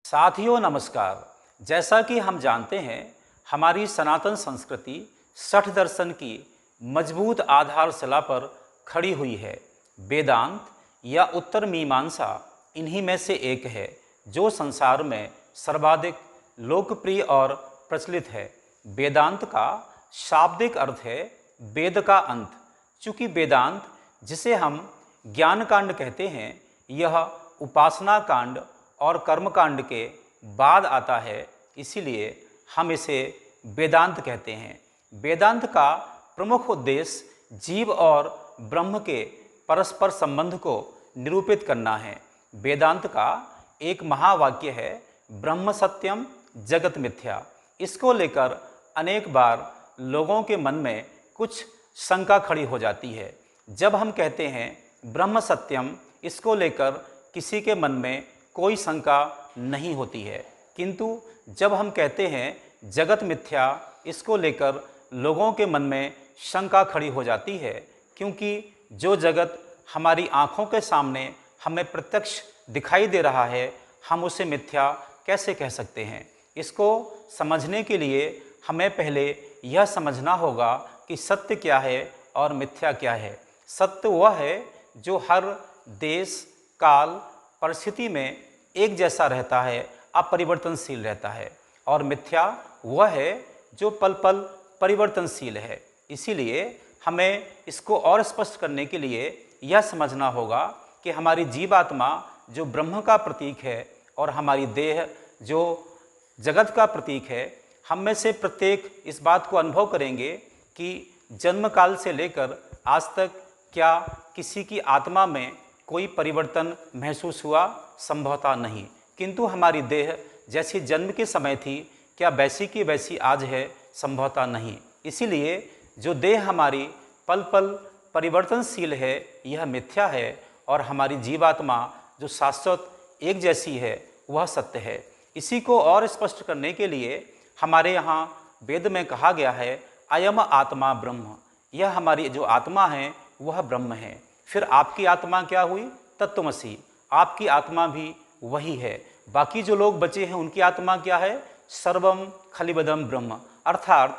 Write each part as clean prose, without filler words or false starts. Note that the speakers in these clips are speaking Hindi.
साथियों नमस्कार। जैसा कि हम जानते हैं, हमारी सनातन संस्कृति 60 दर्शन की मजबूत आधारशिला पर खड़ी हुई है। वेदांत या उत्तर मीमांसा इन्हीं में से एक है, जो संसार में सर्वाधिक लोकप्रिय और प्रचलित है। वेदांत का शाब्दिक अर्थ है वेद का अंत। चूँकि वेदांत, जिसे हम ज्ञान कांड कहते हैं, यह उपासना कांड और कर्मकांड के बाद आता है, इसीलिए हम इसे वेदांत कहते हैं। वेदांत का प्रमुख उद्देश्य जीव और ब्रह्म के परस्पर संबंध को निरूपित करना है। वेदांत का एक महावाक्य है, ब्रह्म सत्यम जगत मिथ्या। इसको लेकर अनेक बार लोगों के मन में कुछ शंका खड़ी हो जाती है। जब हम कहते हैं ब्रह्म सत्यम, इसको लेकर किसी के मन में कोई शंका नहीं होती है, किंतु जब हम कहते हैं जगत मिथ्या, इसको लेकर लोगों के मन में शंका खड़ी हो जाती है, क्योंकि जो जगत हमारी आँखों के सामने हमें प्रत्यक्ष दिखाई दे रहा है, हम उसे मिथ्या कैसे कह सकते हैं। इसको समझने के लिए हमें पहले यह समझना होगा कि सत्य क्या है और मिथ्या क्या है। सत्य वह है जो हर देश, काल, परिस्थिति में एक जैसा रहता है, अपरिवर्तनशील रहता है, और मिथ्या वह है जो पल पल परिवर्तनशील है। इसीलिए हमें इसको और स्पष्ट करने के लिए यह समझना होगा कि हमारी जीवात्मा जो ब्रह्म का प्रतीक है और हमारी देह जो जगत का प्रतीक है, हम में से प्रत्येक इस बात को अनुभव करेंगे कि जन्म काल से लेकर आज तक क्या किसी की आत्मा में कोई परिवर्तन महसूस हुआ? संभवतः नहीं। किंतु हमारी देह जैसी जन्म के समय थी, क्या वैसी की वैसी आज है? संभवतः नहीं। इसीलिए जो देह हमारी पल पल परिवर्तनशील है, यह मिथ्या है, और हमारी जीवात्मा जो शाश्वत एक जैसी है, वह सत्य है। इसी को और स्पष्ट करने के लिए हमारे यहाँ वेद में कहा गया है, अयम आत्मा ब्रह्म। यह हमारी जो आत्मा है वह ब्रह्म है। फिर आपकी आत्मा क्या हुई? तत्त्वमसि। आपकी आत्मा भी वही है। बाकी जो लोग बचे हैं, उनकी आत्मा क्या है? सर्वम खलिबदम ब्रह्म, अर्थात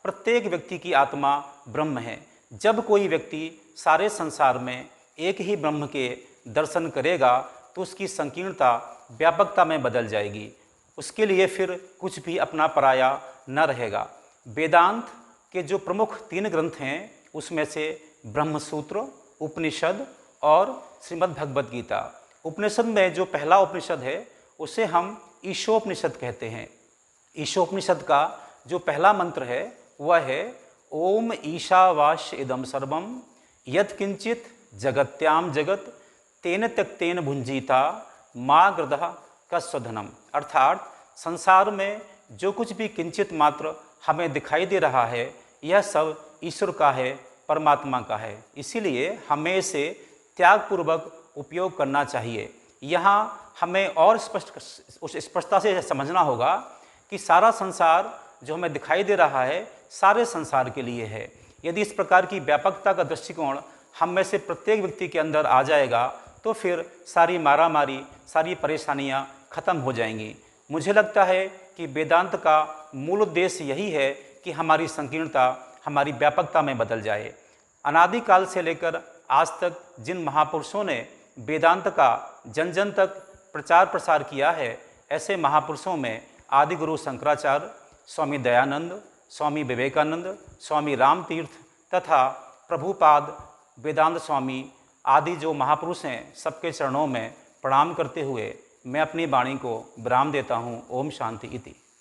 प्रत्येक व्यक्ति की आत्मा ब्रह्म है। जब कोई व्यक्ति सारे संसार में एक ही ब्रह्म के दर्शन करेगा, तो उसकी संकीर्णता व्यापकता में बदल जाएगी। उसके लिए फिर कुछ भी अपना पराया न रहेगा। वेदांत के जो प्रमुख 3 ग्रंथ हैं, उसमें से ब्रह्मसूत्र, उपनिषद और श्रीमद् भगवद गीता। उपनिषद में जो पहला उपनिषद है, उसे हम ईशोपनिषद कहते हैं। ईशोपनिषद का जो पहला मंत्र है, वह है ओम ईशावास्य इदम सर्वम यत् किंचित जगत्याम जगत तेन त्यक्तेन भुंजीता माँ गृधः कस्वधनम। अर्थात संसार में जो कुछ भी किंचित मात्र हमें दिखाई दे रहा है, यह सब ईश्वर का है, परमात्मा का है। इसीलिए हमें इसे त्यागपूर्वक उपयोग करना चाहिए। यहाँ हमें और स्पष्टता से समझना होगा कि सारा संसार जो हमें दिखाई दे रहा है, सारे संसार के लिए है। यदि इस प्रकार की व्यापकता का दृष्टिकोण हम में से प्रत्येक व्यक्ति के अंदर आ जाएगा, तो फिर सारी मारामारी, सारी परेशानियाँ खत्म हो जाएंगी। मुझे लगता है कि वेदांत का मूल उद्देश्य यही है कि हमारी संकीर्णता हमारी व्यापकता में बदल जाए। अनादिकाल से लेकर आज तक जिन महापुरुषों ने वेदांत का जन जन तक प्रचार प्रसार किया है, ऐसे महापुरुषों में आदि गुरु शंकराचार्य, स्वामी दयानंद, स्वामी विवेकानंद, स्वामी रामतीर्थ तथा प्रभुपाद वेदांत स्वामी आदि जो महापुरुष हैं, सबके चरणों में प्रणाम करते हुए मैं अपनी वाणी को विराम देता हूँ। ओम शांति इति।